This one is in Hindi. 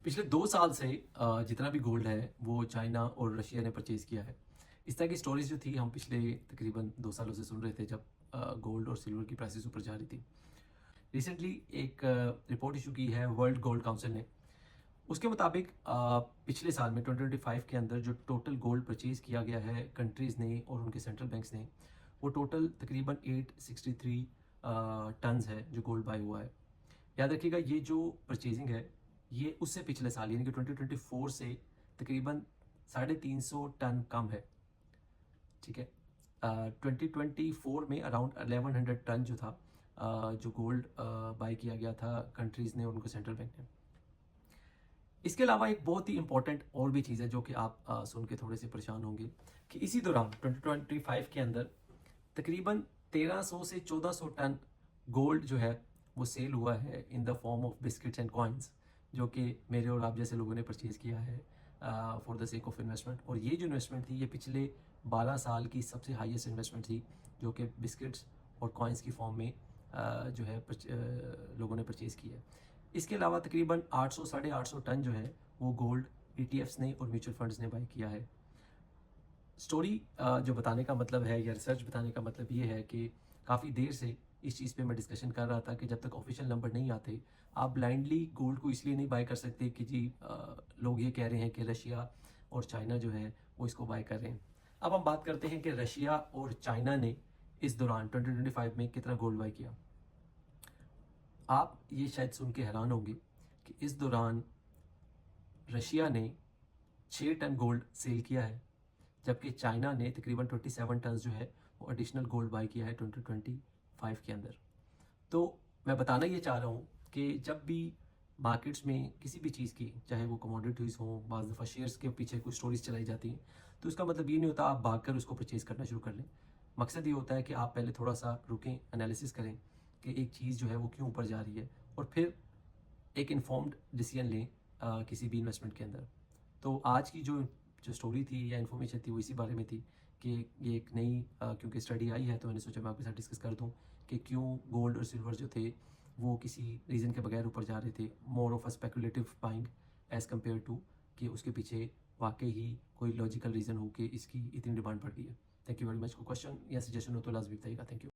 पिछले 2 साल से जितना भी गोल्ड है वो चाइना और रशिया ने परचेज़ किया है। इस तरह की स्टोरीज़ जो थी हम पिछले तकरीबन 2 सालों से सुन रहे थे जब गोल्ड और सिल्वर की प्राइसेस ऊपर जा रही थी। रिसेंटली एक रिपोर्ट इशू की है वर्ल्ड गोल्ड काउंसिल ने। उसके मुताबिक पिछले साल में 2025 के अंदर जो टोटल गोल्ड परचेज़ किया गया है कंट्रीज़ ने और उनके सेंट्रल बैंक्स ने, वो टोटल तकरीबन 863 टन्स है जो गोल्ड बाय हुआ है। याद रखिएगा ये जो परचेजिंग है ये उससे पिछले साल यानी कि 2024 से तकरीबन 350 टन कम है। ठीक है। 2024 में अराउंड 1100 टन जो था जो गोल्ड बाय किया गया था कंट्रीज़ ने और उनको सेंट्रल बैंक ने। इसके अलावा एक बहुत ही इंपॉर्टेंट और भी चीज़ है जो कि आप सुन के थोड़े से परेशान होंगे कि इसी दौरान 2025 के अंदर तकरीबन 1300 से 1400 टन गोल्ड जो है वो सेल हुआ है in the form of biscuits and coins, जो कि मेरे और आप जैसे लोगों ने परचेज़ किया है for the sake of investment. और ये जो इन्वेस्टमेंट थी ये पिछले 12 साल की सबसे हाईएस्ट इन्वेस्टमेंट थी जो कि बिस्किट्स और कॉइन्स की फॉर्म में जो है लोगों ने परचेज़ की है। इसके अलावा तकरीबन 800 साढ़े 800 टन जो है वो गोल्ड ईटीएफ्स ने और म्यूचुअल फंड्स ने बाई किया है। स्टोरी जो बताने का मतलब है या रिसर्च बताने का मतलब ये है कि काफ़ी देर से इस चीज़ पे मैं डिस्कशन कर रहा था कि जब तक ऑफिशियल नंबर नहीं आते आप ब्लाइंडली गोल्ड को इसलिए नहीं बाय कर सकते कि जी लोग ये कह रहे हैं कि रशिया और चाइना जो है वो इसको बाय कर रहे हैं। अब हम बात करते हैं कि रशिया और चाइना ने इस दौरान 2025 में कितना गोल्ड बाय किया। आप ये शायद सुन के हैरान होंगे कि इस दौरान रशिया ने 6 टन गोल्ड सेल किया है, जबकि चाइना ने तकरीबन 27 टन जो है वो एडिशनल गोल्ड बाय किया है 2025 के अंदर। तो मैं बताना ये चाह रहा हूँ कि जब भी मार्केट्स में किसी भी चीज़ की, चाहे वो कमोडिटीज़ हों, बाज़ दफ़ा शेयर्स के पीछे कुछ स्टोरीज चलाई जाती हैं, तो उसका मतलब ये नहीं होता आप भाग कर उसको परचेज़ करना शुरू कर लें। मकसद ये होता है कि आप पहले थोड़ा सा रुकें, एनालिसिस करें कि एक चीज़ जो है वो क्यों ऊपर जा रही है और फिर एक इन्फॉर्म्ड डिसीजन लें किसी भी इन्वेस्टमेंट के अंदर। तो आज की जो जो स्टोरी थी या इन्फॉर्मेशन थी वो इसी बारे में थी कि ये एक नई क्योंकि स्टडी आई है तो मैंने सोचा मैं आपके साथ डिस्कस कर दूं कि क्यों गोल्ड और सिल्वर जो थे वो किसी रीज़न के बगैर ऊपर जा रहे थे, more of a speculative buying as compare to कि उसके पीछे वाकई ही कोई लॉजिकल रीज़न हो कि इसकी इतनी डिमांड बढ़ गई है। Thank you very much. कोई क्वेश्चन या सजेशन हो तो लाजमी बताइएगा। Thank you.